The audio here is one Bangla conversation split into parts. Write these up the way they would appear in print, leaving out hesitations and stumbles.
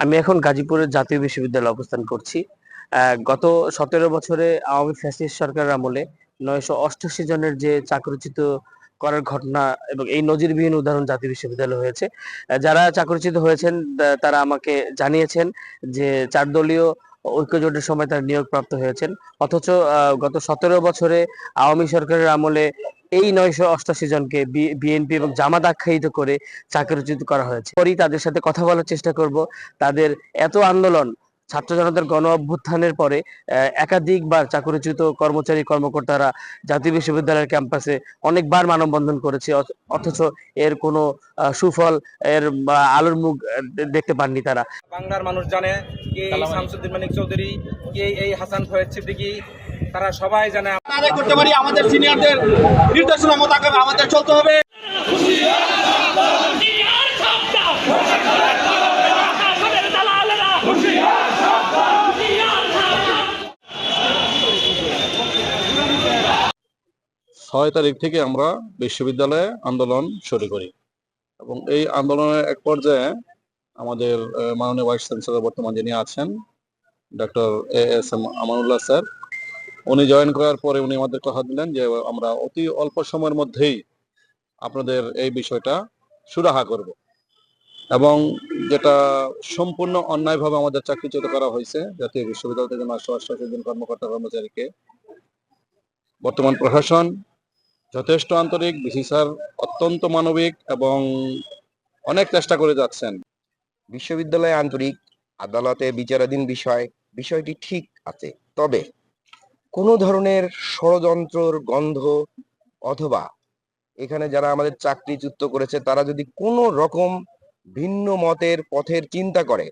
আমি এখন গাজীপুরের জাতীয় বিশ্ববিদ্যালয়ে অবস্থান করছি। গত ১৭ বছরে আওয়ামী ফ্যাসিস্ট সরকারের আমলে ৯৮৮ জনের যে চাকরিচ্যুত করার ঘটনা এবং এই নজিরবিহীন উদাহরণ জাতীয় বিশ্ববিদ্যালয়ে হয়েছে। যারা চাকরিচ্যুত হয়েছেন তারা আমাকে জানিয়েছেন যে ৪ দলীয় ঐক্যজোটের সময় তারা নিয়োগপ্রাপ্ত হয়েছেন। অথচ গত ১৭ বছরে আওয়ামী সরকারের আমলে এই ৯৮৮ জনকে বিএনপি এবং জামাত আখ্যায়িত করে চাকরিচ্যুত করা হয়েছে। পরই তাদের সাথে কথা বলার চেষ্টা করব। তাদের এত আন্দোলন, ছাত্র জনতার গণ অভ্যুত্থানের পরে একাধিকবার চাকরিচ্যুত কর্মচারী কর্মকর্তারা জাতীয় বিশ্ববিদ্যালয়ের ক্যাম্পাসে অনেকবার মানববন্ধন করেছে, অথচ এর কোনো সুফল, এর আলোর মুখ দেখতে পাননি তারা। বাংলার মানুষ জানে কে এই শামসুদ্দিন মানিক চৌধুরী, কে এই হাসান ফয়েজ সিদ্দিকী, তারা সবাই জানে। আদায় করতে পারি, আমাদের সিনিয়রদের নির্দেশনা মোতাবেক আমাদের চলতে হবে। ৬ তারিখ থেকে আমরা বিশ্ববিদ্যালয়ে আন্দোলন শুরু করি এবং এই আন্দোলনের এক পর্যায়ে আমাদের মাননীয় ভাইস চ্যান্সেলর বর্তমান যিনি আছেন ডক্টর এ.এস.এম. আমানুল্লাহ স্যার, উনি জয়েন করার পরে উনি আমাদের কথা দিলেন যে আমরা অতি অল্প সময়ের মধ্যেই আপনাদের এই বিষয়টা সুরাহা করব এবং যেটা সম্পূর্ণ অন্যায়ভাবে আমাদের চাকরিচ্যুত করা হয়েছে জাতীয় বিশ্ববিদ্যালয় থেকে ৯৮৮ জন কর্মকর্তা কর্মচারীকে, বর্তমান প্রশাসন যথেষ্ট আন্তরিক, বিসি স্যার অত্যন্ত মানবিক এবং অনেক চেষ্টা করে যাচ্ছেন। বিশ্ববিদ্যালয়ে আন্তরিক, আদালতে বিচারাধীন বিষয়টি ঠিক আছে, তবে কোনো ধরনের ষড়যন্ত্রর গন্ধ অথবা এখানে যারা আমাদের চাকরিচ্যুত করেছে তারা যদি কোনো রকম ভিন্ন মতের পথের চিন্তা করে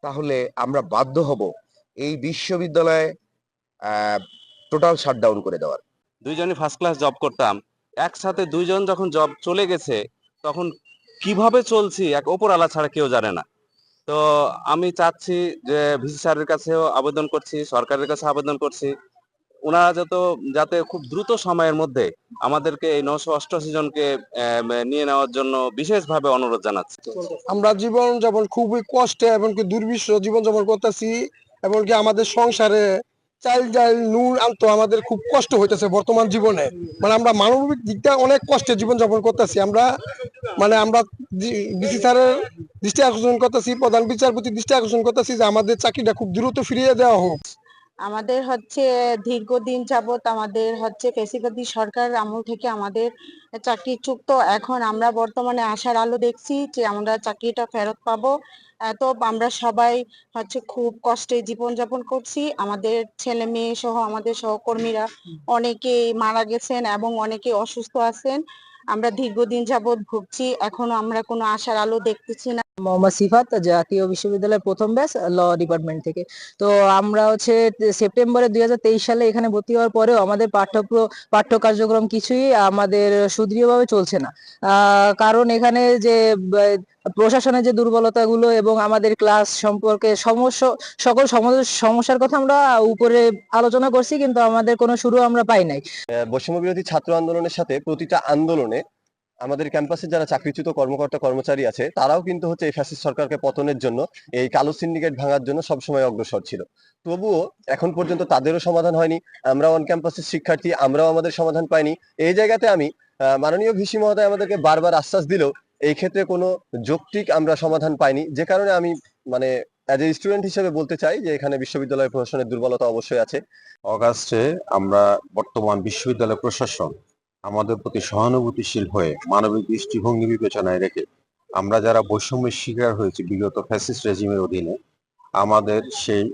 তাহলে আমরা বাধ্য হব এই বিশ্ববিদ্যালয়ে টোটাল শাটডাউন করে দেওয়ার। দুইজনই ফার্স্ট ক্লাস জব করতাম, একসাথে দুইজন যখন জব চলে গেছে তখন কিভাবে চলছি এক ওপরওয়ালা ছাড়া কেউ জানে না। তো আমি চাচ্ছি যে ভিসি স্যারের কাছেও আবেদন করছি, সরকারের কাছে আবেদন করছি, ওনারা যাতে খুব দ্রুত সময়ের মধ্যে আমাদেরকে এই ৯৮৮ জনকে নিয়ে নেওয়ার জন্য বিশেষভাবে অনুরোধ জানাচ্ছি। আমরা জীবন যাপন খুবই কষ্টে এমনকি দুর্বিষহ জীবন যাপন করতেছি, এমনকি আমাদের সংসারে চাল ডাল নুন আনতো আমাদের খুব কষ্ট হইতেছে বর্তমান জীবনে। মানে আমরা মানবিক দিকটা অনেক কষ্টে জীবন যাপন করতেছি। আমরা ডিসি স্যারের দৃষ্টি আকর্ষণ করতেছি, প্রধান বিচারপতির দৃষ্টি আকর্ষণ করতেছি যে আমাদের চাকরিটা খুব দ্রুত ফিরিয়ে দেওয়া হোক। আমাদের দীর্ঘদিন যাবত আমাদের ফ্যাসিবাদী সরকার আমল থেকে আমাদের চাকরিচ্যুত, এখন আমরা বর্তমানে আশার আলো দেখছি যে আমরা চাকরিটা ফেরত পাবো। তো আমরা সবাই খুব কষ্টে জীবনযাপন করছি। আমাদের ছেলে মেয়ে সহ আমাদের সহকর্মীরা অনেকেই মারা গেছেন এবং অনেকে অসুস্থ আছেন। আমরা দীর্ঘদিন যাবত ভুগছি, এখনো আমরা কোনো আশার আলো দেখতেছি না। মোহাম্মদ সিফাত, জাতীয় বিশ্ববিদ্যালয়ের প্রথম ব্যাচ, ল ডিপার্টমেন্ট থেকে। তো আমরা সেপ্টেম্বরে ২০২৩ সালে এখানে ভর্তি হওয়ার পরেও আমাদের পাঠ্য কার্যক্রম কিছুই আমাদের সুদৃঢ়ভাবে চলছে না। কারণ এখানে যে প্রশাসনের যে দুর্বলতাগুলো এবং আমাদের ক্লাস সম্পর্কে সকল সমস্যার কথা আমরা উপরে আলোচনা করছি, কিন্তু আমাদের কোনো শুরু আমরা পাই নাই। বৈষম্য বিরোধী ছাত্র আন্দোলনের সাথে প্রতিটা আন্দোলনে আমাদের ক্যাম্পাসে যারা চাকরিচ্যুত কর্মকর্তা কর্মচারী আছে তারাও কিন্তু এই ফ্যাসিস্ট সরকারকে পতনের জন্য, এই কালো সিন্ডিকেট ভাঙার জন্য সবসময় অগ্রসর ছিল। তবুও এখন পর্যন্ত তাদেরও সমাধান হয়নি। আমরা অন ক্যাম্পাসের শিক্ষার্থী, আমরাও আমাদের সমাধান পাইনি। এই জায়গাতে আমি মাননীয় ভিসি মহোদয় আমাদেরকে বারবার আশ্বাস দিলেও এই ক্ষেত্রে কোনো যৌক্তিক আমরা সমাধান পাইনি, যে কারণে আমি অ্যাজ এ স্টুডেন্ট হিসেবে বলতে চাই যে এখানে বিশ্ববিদ্যালয় প্রশাসনের দুর্বলতা অবশ্যই আছে। অগাস্টে আমরা বর্তমান বিশ্ববিদ্যালয় প্রশাসন আমাদের প্রতি সহানুভূতিশীল হয়ে মানবিক দৃষ্টিভঙ্গি বিবেচনায় রেখে আমরা যারা বৈষম্যের শিকার হয়েছি বিগত ফ্যাসিস্ট রেজিমের অধীনে, আমাদের সেই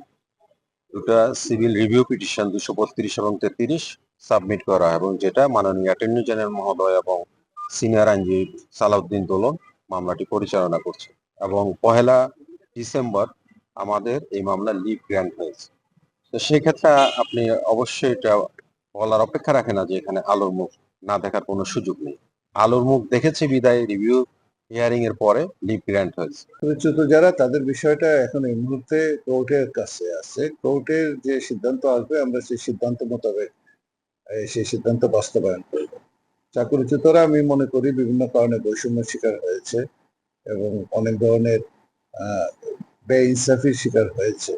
দুটা সিভিল রিভিউ পিটিশন ২৩২ এবং ৩৩ সাবমিট করা, এবং যেটা মাননীয় অ্যাটর্নি জেনারেল মহোদয় এবং সিনিয়র আইনজীবী সালাউদ্দিন দোলন মামলাটি পরিচালনা করছে এবং ১ ডিসেম্বর আমাদের এই মামলা লিভ গ্র্যান্ট হয়েছে। তো সেক্ষেত্রে আপনি অবশ্যই এটা বলার অপেক্ষা রাখে না যে এখানে আলোর মুখ না দেখার কোনো সুযোগ নেই। আলোর মুখ দেখেছে বিদায় রিভিউ হিয়ারিং এর পরে লিভ গ্র্যান্ট হয়েছে। পরিচিত যারা, তাদের বিষয়টা এখন এই মুহূর্তে কোর্টের কাছে আছে। কোর্টের যে সিদ্ধান্ত আসবে আমরা সেই সিদ্ধান্ত মোতাবেক সেই সিদ্ধান্ত বাস্তবায়ন করব। চাকরিচ্যুতরা আমি মনে করি বিভিন্ন কারণে বৈষম্যের শিকার হয়েছে এবং অনেক ধরনের বেইনসাফির শিকার হয়েছে।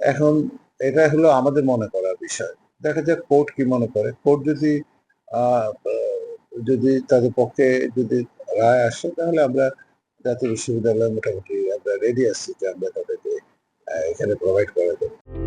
এখন এটা হলো আমাদের মনে করার বিষয়। দেখা যাক কোর্ট কি মনে করে। কোর্ট যদি আহ, আহ, যদি তাদের পক্ষে যদি রায় আসে, তাহলে আমরা জাতীয় বিশ্ববিদ্যালয় মোটামুটি আমরা রেডি আছি যে আমরা তাদেরকে এখানে প্রোভাইড করে দেবো।